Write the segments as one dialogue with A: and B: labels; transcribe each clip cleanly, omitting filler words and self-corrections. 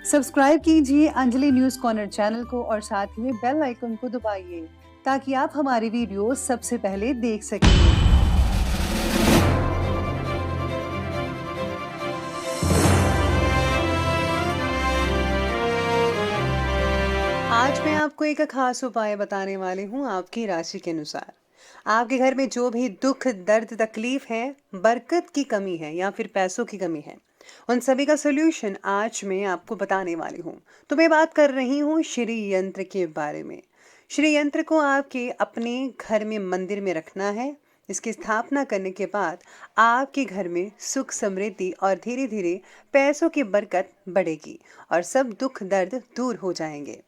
A: Subscribe कीजिए Anjali news corner channel को और साथ ही में बेल आइकन को दबाइए ताकि आप हमारी वीडियो सबसे पहले देख सकें। आज मैं आपको एक खास उपाय बताने वाली हूँ आपकी राशि के अनुसार। आपके घर में जो भी दुख, दर्द, तकलीफ है, बरकत की कमी है या फिर पैसों की कमी है, उन सभी का सॉल्यूशन आज मैं आपको बताने वाली हूँ। तो मैं बात कर रही हूँ श्री यंत्र के बारे में। श्री यंत्र को आपके अपने घर में मंदिर में रखना है। इसकी स्थापना करने के बाद आपके घर में सुख, समृद्धि और धीरे धीरे पैसों की बरकत बढ़ेगी और सब दुख दर्द दूर हो जाएंगे।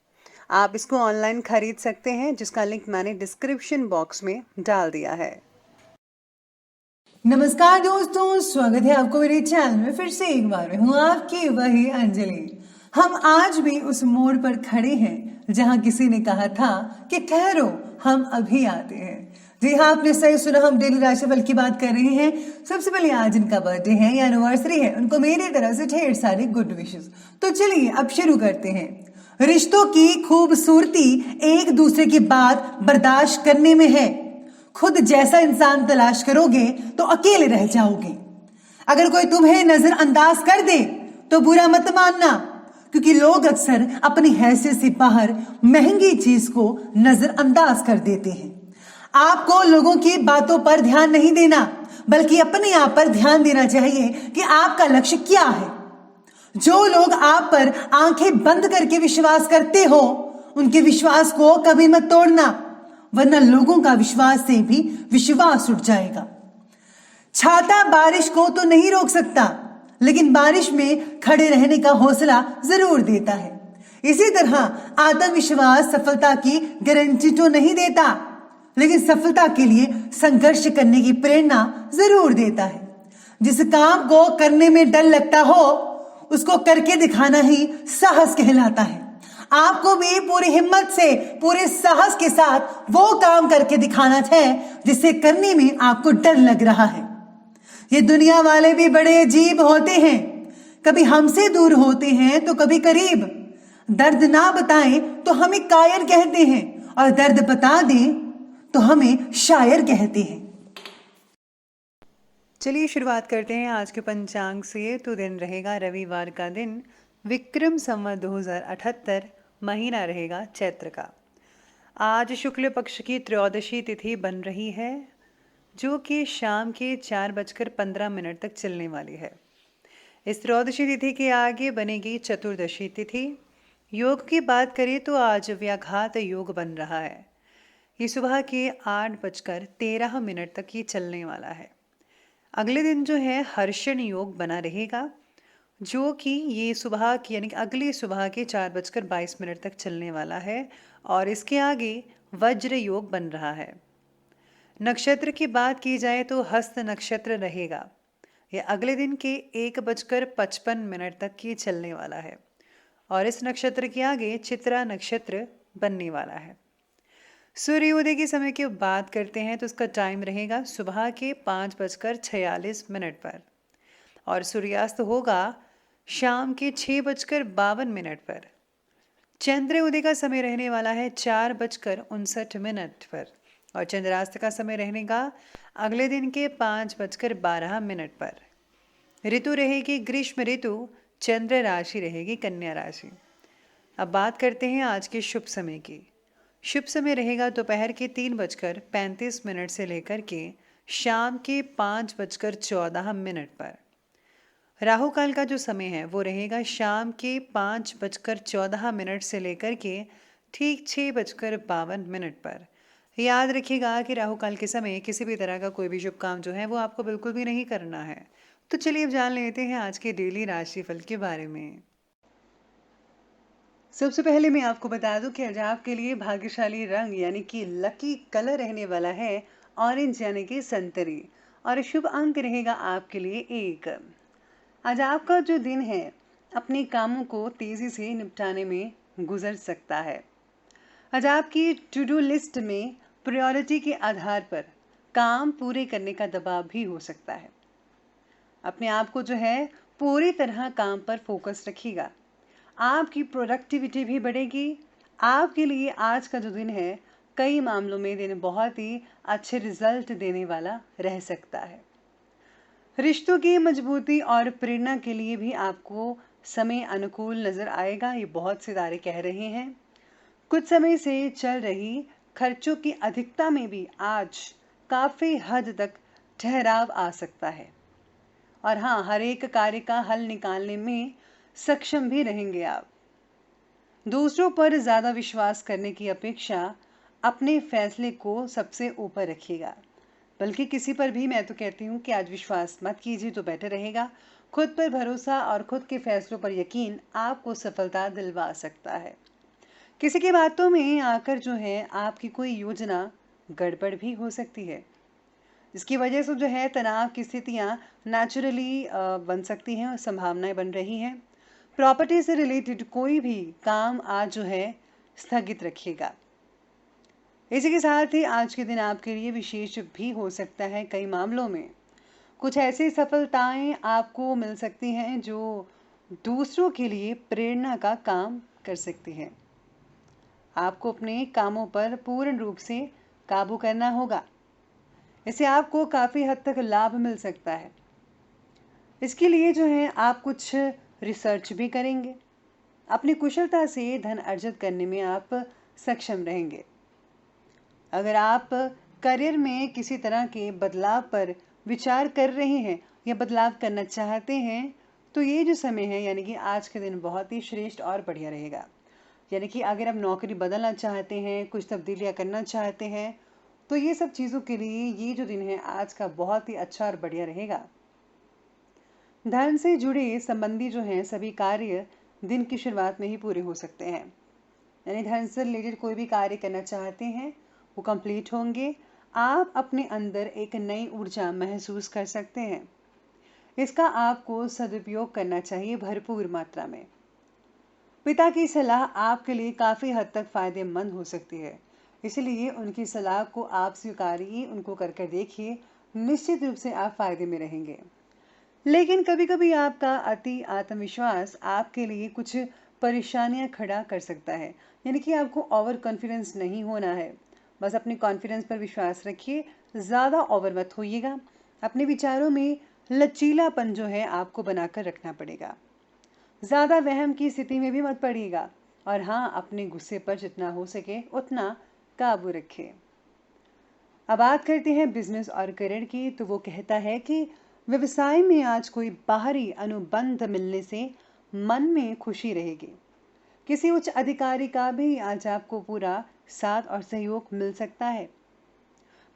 A: आप इसको ऑनलाइन खरीद सकते हैं, जिसका लिंक मैंने डिस्क्रिप्शन बॉक्स में डाल दिया है।
B: नमस्कार दोस्तों, स्वागत है आपको मेरे चैनल में फिर से एक बार। मैं हूँ आपकी वही अंजलि। हम आज भी उस मोड़ पर खड़े हैं जहाँ किसी ने कहा था कि ठहरो, हम अभी आते हैं। जी हाँ, आपने सही सुना, हम डेली राशिफल की बात कर रहे हैं। सबसे पहले आज इनका बर्थडे है या एनिवर्सरी है, उनको मेरी तरफ से ढेर सारी गुड विशेस। तो चलिए अब शुरू करते हैं। रिश्तों की खूबसूरती एक दूसरे की बात बर्दाश्त करने में है। खुद जैसा इंसान तलाश करोगे तो अकेले रह जाओगे। अगर कोई तुम्हें नजरअंदाज कर दे तो बुरा मत मानना, क्योंकि लोग अक्सर अपनी हैसियत से बाहर महंगी चीज को नजरअंदाज कर देते हैं। आपको लोगों की बातों पर ध्यान नहीं देना, बल्कि अपने आप पर ध्यान देना चाहिए कि आपका लक्ष्य क्या है। जो लोग आप पर आंखें बंद करके विश्वास करते हो, उनके विश्वास को कभी मत तोड़ना, वरना लोगों का विश्वास से भी विश्वास उठ जाएगा। छाता बारिश को तो नहीं रोक सकता, लेकिन बारिश में खड़े रहने का हौसला जरूर देता है। इसी तरह आत्मविश्वास सफलता की गारंटी तो नहीं देता, लेकिन सफलता के लिए संघर्ष करने की प्रेरणा जरूर देता है। जिस काम को करने में डर लगता हो, उसको करके दिखाना ही साहस कहलाता है। आपको भी पूरी हिम्मत से, पूरे साहस के साथ वो काम करके दिखाना है जिसे करने में आपको डर लग रहा है। ये दुनिया वाले भी बड़े अजीब होते हैं, कभी हमसे दूर होते हैं तो कभी करीब। दर्द ना बताएं तो हमें कायर कहते हैं, और दर्द बता दें तो हमें शायर कहते हैं।
A: चलिए शुरुआत करते हैं आज के पंचांग से। तो दिन रहेगा रविवार का दिन, विक्रम संवत 2078, महीना रहेगा चैत्र का। आज शुक्ल पक्ष की त्रयोदशी तिथि बन रही है, जो कि शाम के 4:15 तक चलने वाली है। इस त्रयोदशी तिथि के आगे बनेगी चतुर्दशी तिथि। योग की बात करें तो आज व्याघात योग बन रहा है। ये सुबह के 8:13 तक ये चलने वाला है। अगले दिन जो है हर्षण योग बना रहेगा, जो कि ये सुबह की यानी कि अगली सुबह के 4:22 तक चलने वाला है, और इसके आगे वज्र योग बन रहा है। नक्षत्र की बात की जाए तो हस्त नक्षत्र रहेगा। यह अगले दिन के 1:55 तक ये चलने वाला है, और इस नक्षत्र के आगे चित्रा नक्षत्र बनने वाला है। सूर्योदय के समय की बात करते हैं तो उसका टाइम रहेगा सुबह के 5:46 पर, और सूर्यास्त होगा शाम के 6:52 पर। चंद्र उदय का समय रहने वाला है 4:59 पर, और चंद्रास्त का समय रहेगा अगले दिन के 5:12 पर। ऋतु रहेगी ग्रीष्म ऋतु, चंद्र राशि रहेगी कन्या राशि। अब बात करते हैं आज के शुभ समय की। शुभ समय रहेगा दोपहर के 3:35 से लेकर के शाम के 5:14 पर। राहु काल का जो समय है वो रहेगा शाम के 5:14 से लेकर के ठीक 6:52 पर। याद रखिएगा कि राहु काल के समय किसी भी तरह का कोई भी शुभ काम जो है वो आपको बिल्कुल भी नहीं करना है। तो चलिए अब जान लेते हैं आज के डेली राशिफल के बारे में। सबसे पहले मैं आपको बता दूं कि आज आपके लिए भाग्यशाली रंग यानी कि लकी कलर रहने वाला है ऑरेंज यानी कि संतरी, और शुभ अंक रहेगा आपके लिए 1। आज आपका जो दिन है अपने कामों को तेजी से निपटाने में गुजर सकता है। आज आपकी टू डू लिस्ट में प्रायोरिटी के आधार पर काम पूरे करने का दबाव भी हो सकता है। अपने आप को जो है पूरी तरह काम पर फोकस रखिएगा। आपकी प्रोडक्टिविटी भी बढ़ेगी। आपके लिए आज का जो दिन है, कई मामलों में दिन बहुत ही अच्छे रिजल्ट देने वाला रह सकता है। रिश्तों की मजबूती और प्रेरणा के लिए भी आपको समय अनुकूल नजर आएगा, ये बहुत सितारे कह रहे हैं। कुछ समय से चल रही खर्चों की अधिकता में भी आज काफी हद तक ठहराव आ सकता है। और हाँ, हर एक कार्य का हल निकालने में सक्षम भी रहेंगे आप। दूसरों पर ज्यादा विश्वास करने की अपेक्षा अपने फैसले को सबसे ऊपर रखिएगा। बल्कि किसी पर भी मैं तो कहती हूँ कि आज विश्वास मत कीजिए तो बेटर रहेगा। खुद पर भरोसा और खुद के फैसलों पर यकीन आपको सफलता दिलवा सकता है। किसी की बातों में आकर जो है आपकी कोई योजना गड़बड़ भी हो सकती है। इसकी वजह से जो है तनाव की स्थितियां नेचुरली बन सकती हैं और संभावनाएं बन रही हैं। प्रॉपर्टी से रिलेटेड कोई भी काम आज जो है स्थगित रखिएगा। इसी के साथ ही आज के दिन आपके लिए विशेष भी हो सकता है। कई मामलों में कुछ ऐसी सफलताएं आपको मिल सकती हैं जो दूसरों के लिए प्रेरणा का काम कर सकती हैं। आपको अपने कामों पर पूर्ण रूप से काबू करना होगा। इससे आपको काफ़ी हद तक लाभ मिल सकता है। इसके लिए जो है आप कुछ रिसर्च भी करेंगे। अपनी कुशलता से धन अर्जित करने में आप सक्षम रहेंगे। अगर आप करियर में किसी तरह के बदलाव पर विचार कर रहे हैं या बदलाव करना चाहते हैं, तो ये जो समय है यानी कि आज के दिन बहुत ही श्रेष्ठ और बढ़िया रहेगा। यानी कि अगर आप नौकरी बदलना चाहते हैं, कुछ तब्दीलियां करना चाहते हैं, तो ये सब चीज़ों के लिए ये जो दिन है आज का बहुत ही अच्छा और बढ़िया रहेगा। धन से जुड़े संबंधी जो हैं सभी कार्य दिन की शुरुआत में ही पूरे हो सकते हैं। यानी धन से रिलेटेड कोई भी कार्य करना चाहते हैं वो कंप्लीट होंगे। आप अपने अंदर एक नई ऊर्जा महसूस कर सकते हैं। इसका आपको सदुपयोग करना चाहिए भरपूर मात्रा में। पिता की सलाह आपके लिए काफ़ी हद तक फायदेमंद हो सकती है, इसलिए उनकी सलाह को आप स्वीकारिए, उनको कर देखिए। निश्चित रूप से आप फायदे में रहेंगे। लेकिन कभी कभी आपका अति आत्मविश्वास आपके लिए कुछ परेशानियां खड़ा कर सकता है। यानी कि आपको ओवर कॉन्फिडेंस नहीं होना है। बस अपने कॉन्फिडेंस पर विश्वास रखिए, ज़्यादा ओवर मत होइएगा। अपने विचारों में लचीलापन जो है आपको बनाकर रखना पड़ेगा। ज़्यादा वहम की स्थिति में भी मत पड़िएगा। और हाँ, अपने गुस्से पर जितना हो सके उतना काबू रखिए। अब बात करते हैं बिजनेस और करियर की। तो वो कहता है कि व्यवसाय में आज कोई बाहरी अनुबंध मिलने से मन में खुशी रहेगी। किसी उच्च अधिकारी का भी आज आपको पूरा साथ और सहयोग मिल सकता है।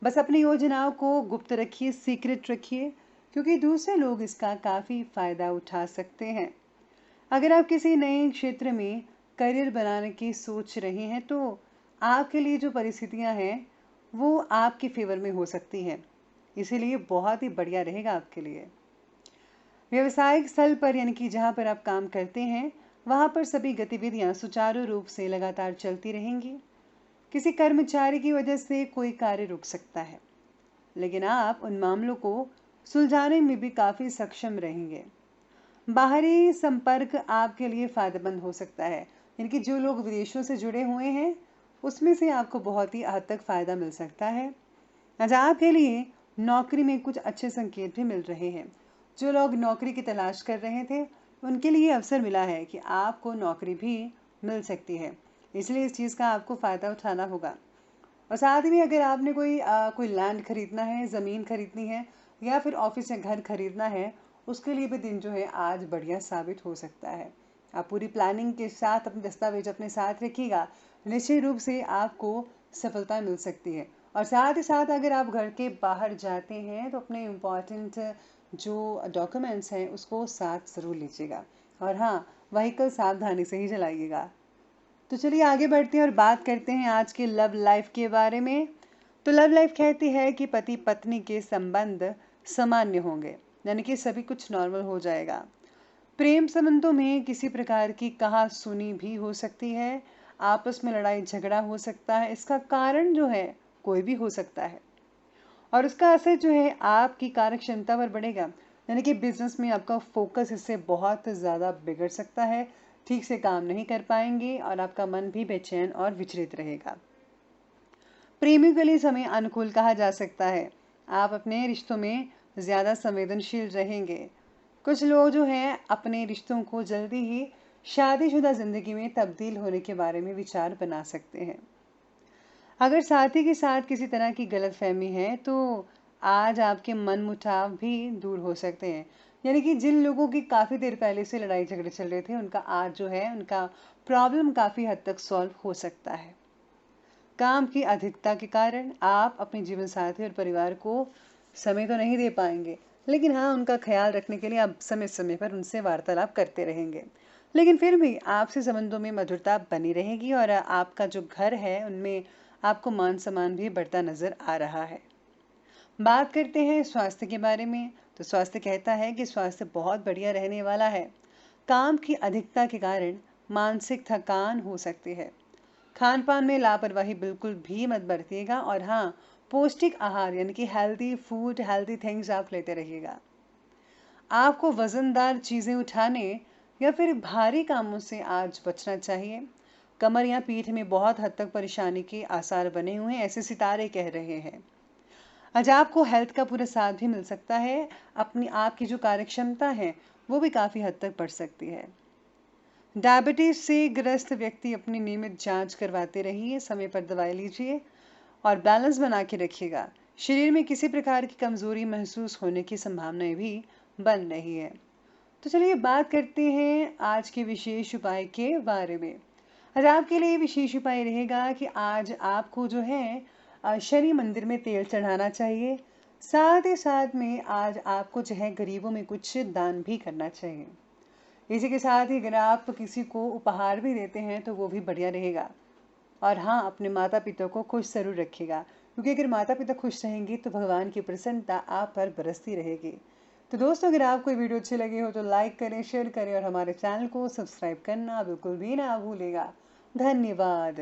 A: बस अपनी योजनाओं को गुप्त रखिए, सीक्रेट रखिए, क्योंकि दूसरे लोग इसका काफ़ी फायदा उठा सकते हैं। अगर आप किसी नए क्षेत्र में करियर बनाने की सोच रहे हैं तो आपके लिए जो परिस्थितियां हैं वो आपके फेवर में हो सकती हैं। इसीलिए बहुत ही बढ़िया रहेगा आपके लिए। व्यवसायिक स्थल पर यानी कि जहाँ पर आप काम करते हैं वहाँ पर सभी गतिविधियाँ सुचारू रूप से लगातार चलती रहेंगी। किसी कर्मचारी की वजह से कोई कार्य रुक सकता है, लेकिन आप उन मामलों को सुलझाने में भी काफ़ी सक्षम रहेंगे। बाहरी संपर्क आपके लिए फायदेमंद हो सकता है। यानी कि जो लोग विदेशों से जुड़े हुए हैं उसमें से आपको बहुत ही हद तक फ़ायदा मिल सकता है। आज आपके लिए नौकरी में कुछ अच्छे संकेत भी मिल रहे हैं। जो लोग नौकरी की तलाश कर रहे थे उनके लिए अवसर मिला है कि आपको नौकरी भी मिल सकती है। इसलिए इस चीज़ का आपको फ़ायदा उठाना होगा। और साथ ही में अगर आपने कोई लैंड खरीदना है, ज़मीन खरीदनी है या फिर ऑफिस या घर खरीदना है, उसके लिए भी दिन जो है आज बढ़िया साबित हो सकता है। आप पूरी प्लानिंग के साथ अपने दस्तावेज अपने साथ रखिएगा, निश्चित रूप से आपको सफलता मिल सकती है। और साथ ही साथ अगर आप घर के बाहर जाते हैं तो अपने इम्पॉर्टेंट जो डॉक्यूमेंट्स हैं उसको साथ ज़रूर लीजिएगा। और हाँ, व्हीकल सावधानी से ही चलाइएगा। तो चलिए आगे बढ़ते हैं और बात करते हैं आज के लव लाइफ के बारे में। तो लव लाइफ कहती है कि पति पत्नी के संबंध सामान्य होंगे, यानी कि सभी कुछ नॉर्मल हो जाएगा। प्रेम संबंधों में किसी प्रकार की कहा सुनी भी हो सकती है। आपस में लड़ाई झगड़ा हो सकता है। इसका कारण जो है कोई भी हो सकता है और उसका असर जो है आपकी कार्य क्षमता पर बढ़ेगा। यानी कि बिजनेस में आपका फोकस इससे बहुत ज़्यादा बिगड़ सकता है ठीक से काम नहीं कर पाएंगे और आपका मन भी बेचैन और विचलित रहेगा। प्रेमियों के लिए समय अनुकूल कहा जा सकता है। आप अपने रिश्तों में ज़्यादा संवेदनशील रहेंगे। कुछ लोग जो हैं अपने रिश्तों को जल्दी ही शादीशुदा ज़िंदगी में तब्दील होने के बारे में विचार बना सकते हैं। अगर साथी के साथ किसी तरह की गलतफहमी है तो आज आपके मनमुटाव भी दूर हो सकते हैं। यानी कि जिन लोगों की काफ़ी देर पहले से लड़ाई झगड़े चल रहे थे उनका आज जो है उनका प्रॉब्लम काफ़ी हद तक सॉल्व हो सकता है। काम की अधिकता के कारण आप अपने जीवन साथी और परिवार को समय तो नहीं दे पाएंगे, लेकिन हाँ उनका ख्याल रखने के लिए आप समय समय पर उनसे वार्तालाप करते रहेंगे। लेकिन फिर भी आपसे संबंधों में मधुरता बनी रहेगी और आपका जो घर है उनमें आपको मान सम्मान भी बढ़ता नजर आ रहा है। बात करते हैं स्वास्थ्य के बारे में, तो स्वास्थ्य कहता है कि स्वास्थ्य बहुत बढ़िया रहने वाला है। काम की अधिकता के कारण मानसिक थकान हो सकती है। खान पान में लापरवाही बिल्कुल भी मत बरतिएगा और हाँ पौष्टिक आहार यानी कि हेल्दी फूड हेल्दी थिंग्स आप लेते रहिएगा। आपको वजनदार चीज़ें उठाने या फिर भारी कामों से आज बचना चाहिए। कमर या पीठ में बहुत हद तक परेशानी के आसार बने हुए हैं, ऐसे सितारे कह रहे हैं। आज आपको हेल्थ का पूरा साथ भी मिल सकता है। अपनी आपकी जो कार्यक्षमता है वो भी काफ़ी हद तक बढ़ सकती है। डायबिटीज से ग्रस्त व्यक्ति अपनी नियमित जांच करवाते रहिए, समय पर दवाई लीजिए और बैलेंस बना के रखिएगा। शरीर में किसी प्रकार की कमजोरी महसूस होने की संभावनाएं भी बन रही है। तो चलिए बात करते हैं आज के विशेष उपाय के बारे में। आज आपके लिए विशेष उपाय रहेगा कि आज आपको जो है शनि मंदिर में तेल चढ़ाना चाहिए। साथ ही साथ में आज आपको जो है गरीबों में कुछ दान भी करना चाहिए। इसी के साथ ही अगर आप किसी को उपहार भी देते हैं तो वो भी बढ़िया रहेगा। और हाँ अपने माता पिता को खुश ज़रूर रखिएगा, क्योंकि अगर माता पिता खुश रहेंगे तो भगवान की प्रसन्नता आप पर बरसती रहेगी। तो दोस्तों अगर आपको ये वीडियो अच्छी लगी हो तो लाइक करें, शेयर करें और हमारे चैनल को सब्सक्राइब करना बिल्कुल भी ना भूलेगा। धन्यवाद।